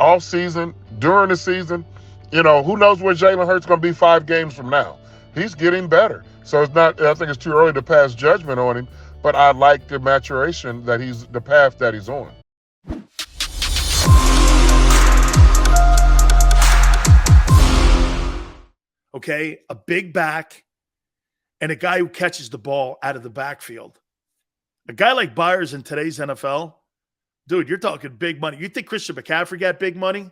off season, during the season. Who knows where Jalen Hurts going to be 5 games from now? He's getting better. So it's not, I think it's too early to pass judgment on him, but I like the maturation the path that he's on. Okay, a big back and a guy who catches the ball out of the backfield. A guy like Byars in today's NFL, dude, you're talking big money. You think Christian McCaffrey got big money?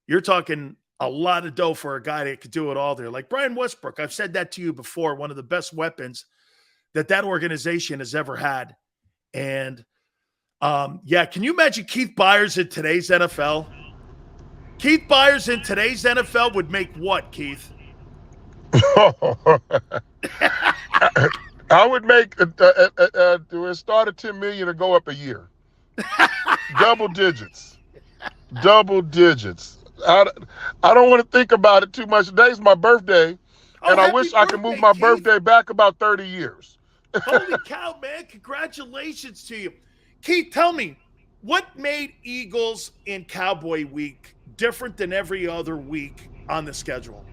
You're talking a lot of dough for a guy that could do it all there. Like Brian Westbrook, I've said that to you before, one of the best weapons that organization has ever had. And, can you imagine Keith Byars in today's NFL? Keith Byars in today's NFL would make what, Keith? I would make it start at $10 million and go up a year. Double digits. I don't want to think about it too much. Today's my birthday, and I wish I could move my birthday back about 30 years. Holy cow, man. Congratulations to you. Keith, tell me, what made Eagles in Cowboy Week different than every other week on the schedule?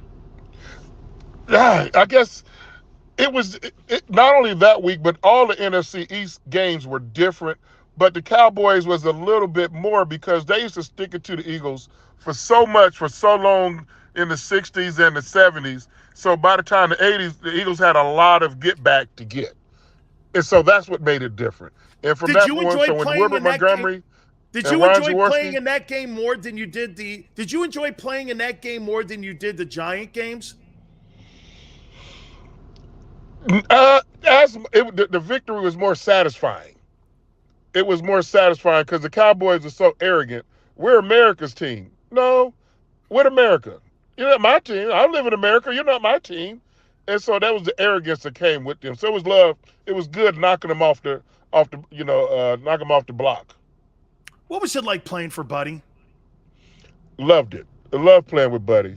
I guess it was not only that week, but all the NFC East games were different. But the Cowboys was a little bit more because they used to stick it to the Eagles for so long in the 60s and the 70s. So by the time the 80s, the Eagles had a lot of get back to get. And so that's what made it different. And from that point, so when Wilbert Montgomery did you enjoy playing in that game more than you did did you enjoy playing in that game more than you did the Giant games? The victory was more satisfying. It was more satisfying because the Cowboys are so arrogant. We're America's team. No, we're America. You're not my team. I live in America. You're not my team. And so that was the arrogance that came with them. So it was love. It was good knocking them off the block. What was it like playing for Buddy? Loved it. I love playing with Buddy.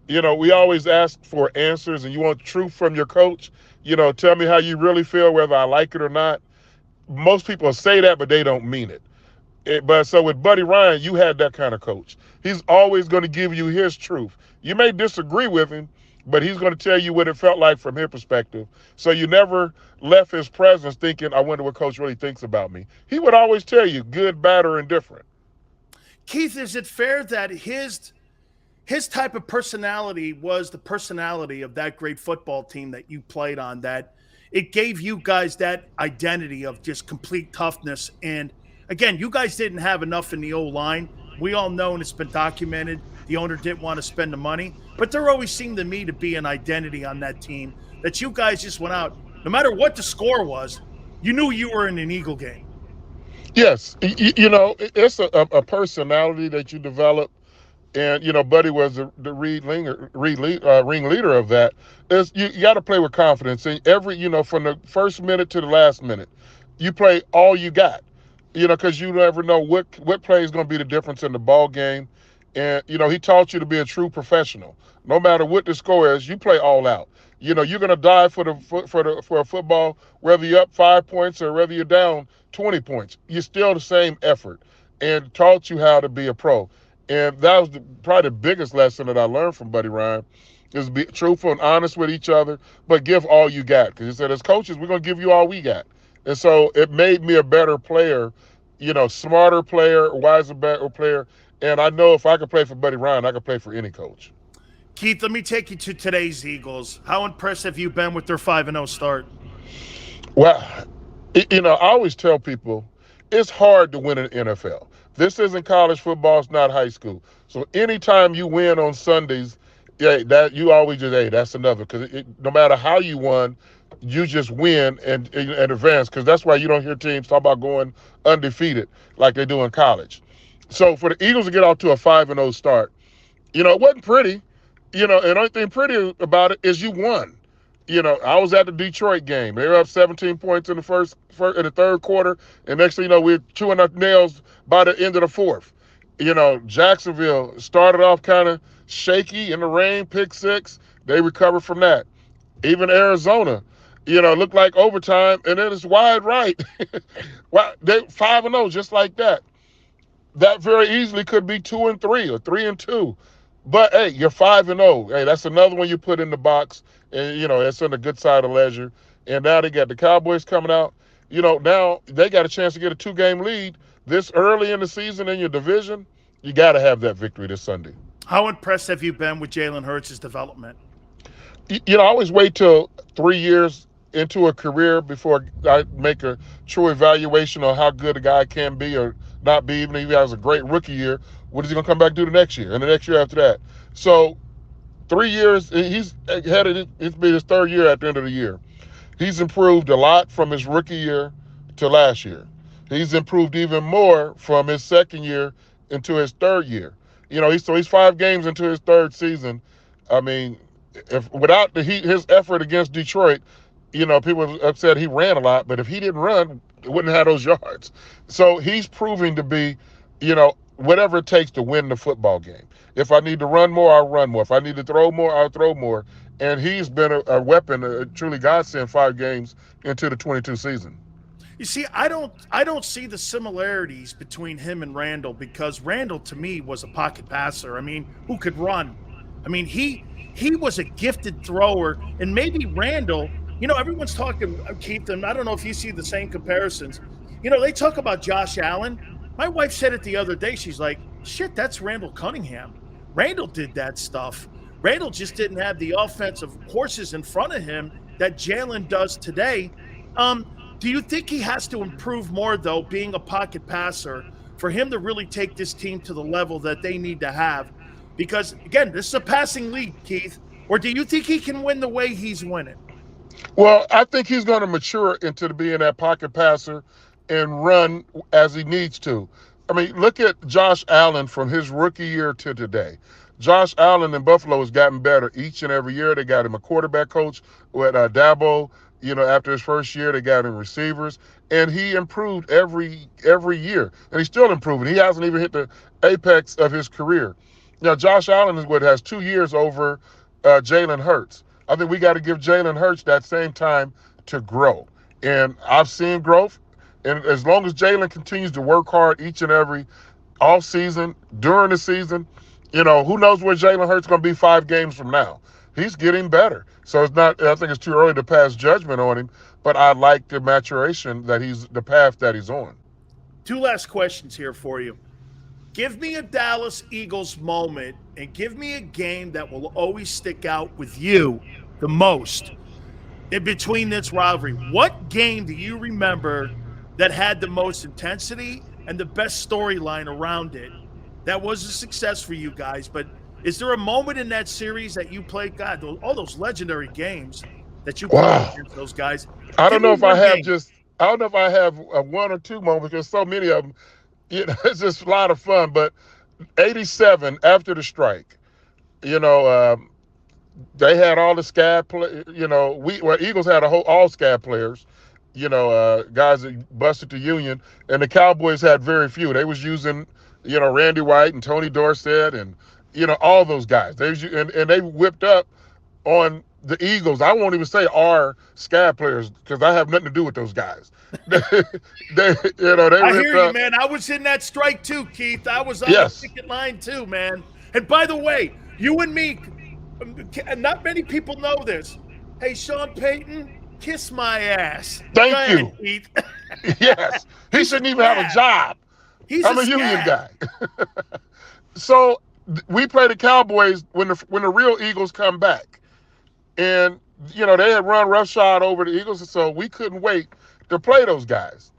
We always ask for answers, and you want truth from your coach. Tell me how you really feel, whether I like it or not. Most people say that, but they don't mean it. But so with Buddy Ryan, you had that kind of coach. He's always going to give you his truth. You may disagree with him, but he's going to tell you what it felt like from his perspective. So you never left his presence thinking, I wonder what coach really thinks about me. He would always tell you good, bad, or indifferent. Keith, is it fair that his type of personality was the personality of that great football team that you played on, that it gave you guys that identity of just complete toughness? And again, you guys didn't have enough in the O-line. We all know, and it's been documented, the owner didn't want to spend the money. But there always seemed to me to be an identity on that team that you guys just went out. No matter what the score was, you knew you were in an Eagle game. Yes. It's a personality that you develop. And, Buddy was the ringleader of that. You got to play with confidence. And from the first minute to the last minute, you play all you got, because you never know what play is going to be the difference in the ball game. And, he taught you to be a true professional. No matter what the score is, you play all out. You're going to die for a football, whether you're up 5 points or whether you're down 20 points. You're still the same effort, and taught you how to be a pro. And that was probably the biggest lesson that I learned from Buddy Ryan, is be truthful and honest with each other, but give all you got. Because he said, as coaches, we're going to give you all we got. And so it made me a better player, smarter player, wiser player. And I know if I could play for Buddy Ryan, I could play for any coach. Keith, let me take you to today's Eagles. How impressed have you been with their 5-0 start? Well, I always tell people it's hard to win in the NFL. This isn't college football. It's not high school. So anytime you win on Sundays, that you always just, that's another. Because no matter how you won, you just win and advance. Because that's why you don't hear teams talk about going undefeated like they do in college. So for the Eagles to get off to a 5-0 start, it wasn't pretty. And the only thing pretty about it is you won. I was at the Detroit game. They were up 17 points in the third quarter, and next thing you know, we're chewing up nails by the end of the fourth. Jacksonville started off kind of shaky in the rain, pick six. They recovered from that. Even Arizona, looked like overtime, and then it's wide right. They 5-0 just like that. that very easily could be 2-3 or 3-2. But hey, you're 5-0. Hey, that's another one you put in the box, and it's on the good side of ledger. And now they got the Cowboys coming out. Now they got a chance to get a 2-game lead this early in the season in your division. You got to have that victory this Sunday. How impressed have you been with Jalen Hurts' development? I always wait till 3 years into a career before I make a true evaluation on how good a guy can be or not be. Even if he has a great rookie year, what is he going to come back and do the next year and the next year after that? So 3 years, he's headed. It's been his third year at the end of the year. He's improved a lot from his rookie year to last year. He's improved even more from his second year into his third year. He's 5 games into his third season. I mean, if without his effort against Detroit, people upset he ran a lot, but if he didn't run, he wouldn't have those yards. So he's proving to be, whatever it takes to win the football game. If I need to run more, I'll run more. If I need to throw more, I'll throw more. And he's been a weapon, a truly godsend 5 games into the 22 season. You see, I don't see the similarities between him and Randall, because Randall to me was a pocket passer. I mean, who could run? I mean, he was a gifted thrower, and maybe Randall, everyone's talking, Keith, and I don't know if you see the same comparisons. They talk about Josh Allen. My wife said it the other day. She's like, shit, that's Randall Cunningham. Randall did that stuff. Randall just didn't have the offensive horses in front of him that Jalen does today. Do you think he has to improve more, though, being a pocket passer, for him to really take this team to the level that they need to have? Because, again, this is a passing league, Keith. Or do you think he can win the way he's winning? Well, I think he's going to mature into being that pocket passer and run as he needs to. I mean, look at Josh Allen from his rookie year to today. Josh Allen in Buffalo has gotten better each and every year. They got him a quarterback coach with Dabo. After his first year, they got him receivers, and he improved every year, and he's still improving. He hasn't even hit the apex of his career. Josh Allen has 2 years over Jalen Hurts. I think we got to give Jalen Hurts that same time to grow, and I've seen growth. And as long as Jalen continues to work hard each and every off season, during the season, who knows where Jalen Hurts is going to be 5 games from now. He's getting better. So I think it's too early to pass judgment on him, but I like the maturation the path that he's on. 2 last questions here for you. Give me a Dallas Eagles moment, and give me a game that will always stick out with you the most in between this rivalry. What game do you remember that had the most intensity and the best storyline around it? That was a success for you guys, but is there a moment in that series that you played? God, all those legendary games that you played against those guys. I don't know if I have a 1 or 2 moments, because so many of them. It's just a lot of fun. But 87 after the strike, they had all the scab play. Eagles had all scab players. Guys that busted the union, and the Cowboys had very few. They was using, Randy White and Tony Dorsett and all those guys. They whipped up on the Eagles. I won't even say our scab players, because I have nothing to do with those guys. they I hear you, man. I was in that strike too, Keith. I was on the picket line too, man. And by the way, you and me, not many people know this. Hey, Sean Payton, kiss my ass. Thank you. Keith. Yes. He shouldn't even have a job. I'm a union guy. So we play the Cowboys when the real Eagles come back. And, they had run roughshod over the Eagles, so we couldn't wait to play those guys.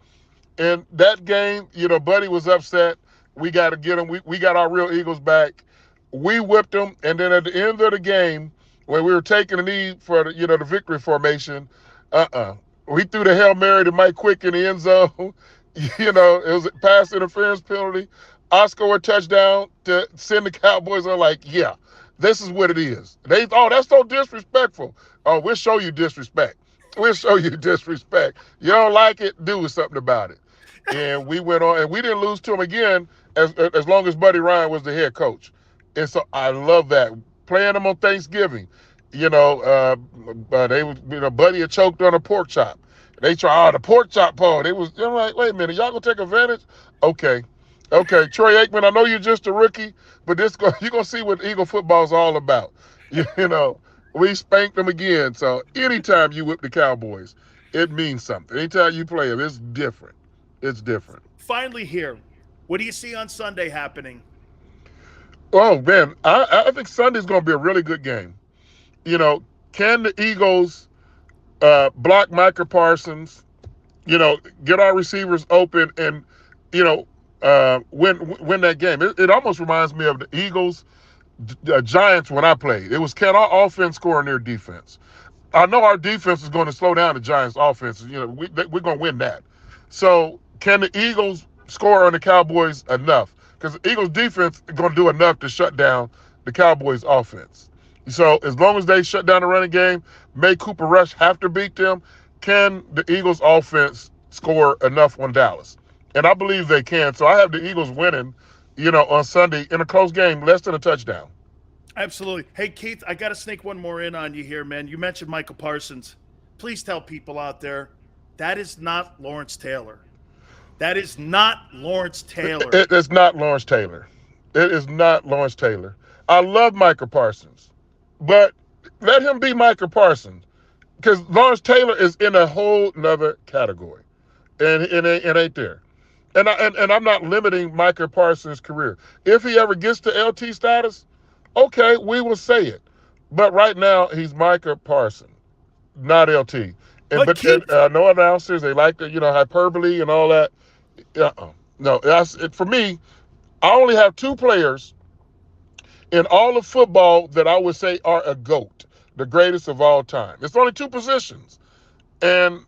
And that game, Buddy was upset. We got to get them. We got our real Eagles back. We whipped them. And then at the end of the game, when we were taking a knee for the victory formation, we threw the Hail Mary to Mike Quick in the end zone. It was a pass interference penalty. I scored a touchdown to send the Cowboys on like, yeah, this is what it is. That's so disrespectful. Oh, we'll show you disrespect. We'll show you disrespect. You don't like it, do something about it. And we went on, and we didn't lose to them again as long as Buddy Ryan was the head coach. And so I love that. Playing them on Thanksgiving, Buddy had choked on a pork chop. They tried the pork chop, Paul. I'm like, wait a minute, y'all gonna take advantage? Okay. Okay, Troy Aikman, I know you're just a rookie, but you're going to see what Eagle football is all about. You know, we spanked them again. So anytime you whip the Cowboys, it means something. Anytime you play them, it's different. It's different. Finally here, what do you see on Sunday happening? Oh, man, I think Sunday's going to be a really good game. You know, can the Eagles block Micah Parsons, you know, get our receivers open and, you know, win that game? It almost reminds me of the Eagles Giants when I played. It was, can our offense score on their defense? I know our defense is going to slow down the Giants' offense. You know, we're going to win that. So can the Eagles score on the Cowboys enough? Because the Eagles' defense is going to do enough to shut down the Cowboys' offense. So as long as they shut down the running game, may Cooper Rush have to beat them, can the Eagles' offense score enough on Dallas? And I believe they can. So I have the Eagles winning, you know, on Sunday in a close game, less than a touchdown. Absolutely. Hey, Keith, I got to sneak one more in on you here, man. You mentioned Micah Parsons. Please tell people out there that is not Lawrence Taylor. That is not Lawrence Taylor. It is not Lawrence Taylor. It is not Lawrence Taylor. I love Micah Parsons, but let him be Micah Parsons, because Lawrence Taylor is in a whole nother category, and it ain't there. And I'm not limiting Micah Parsons' career. If he ever gets to LT status, okay, we will say it. But right now, he's Micah Parsons, not LT. But no announcers, they like the, you know, hyperbole and all that. No, for me. I only have two players in all of football that I would say are a GOAT, the greatest of all time. It's only two positions, and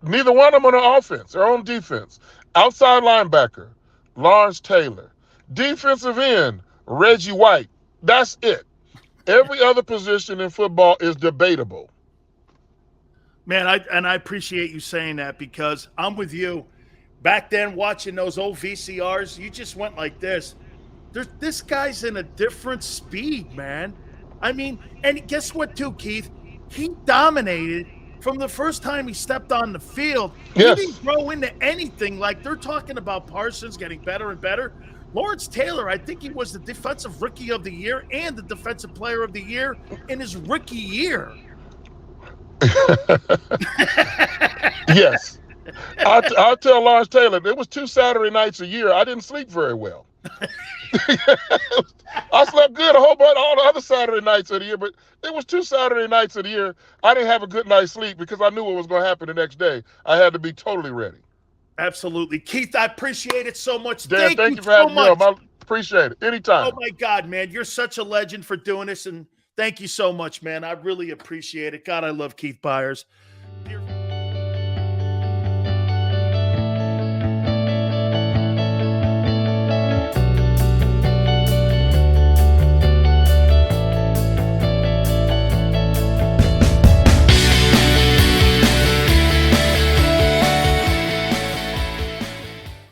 neither one of them on offense or on defense. Outside linebacker, Lawrence Taylor. Defensive end, Reggie White. That's it. Every other position in football is debatable. Man, I appreciate you saying that, because I'm with you. Back then, watching those old VCRs, you just went like this. This guy's in a different speed, man. I mean, and guess what, too, Keith? He dominated from the first time he stepped on the field. Yes. He didn't grow into anything. Like, they're talking about Parsons getting better and better. Lawrence Taylor, I think he was the Defensive Rookie of the Year and the Defensive Player of the Year in his rookie year. Yes. I'll tell Lawrence Taylor, there was 2 Saturday nights a year I didn't sleep very well. I slept good a whole bunch all the other Saturday nights of the year, but it was 2 Saturday nights of the year I didn't have a good night's sleep because I knew what was going to happen the next day. I had to be totally ready. Absolutely. Keith, I appreciate it so much. Dan, thank you for having me on. I appreciate it. Anytime. Oh, my God, man. You're such a legend for doing this, and thank you so much, man. I really appreciate it. God, I love Keith Byars.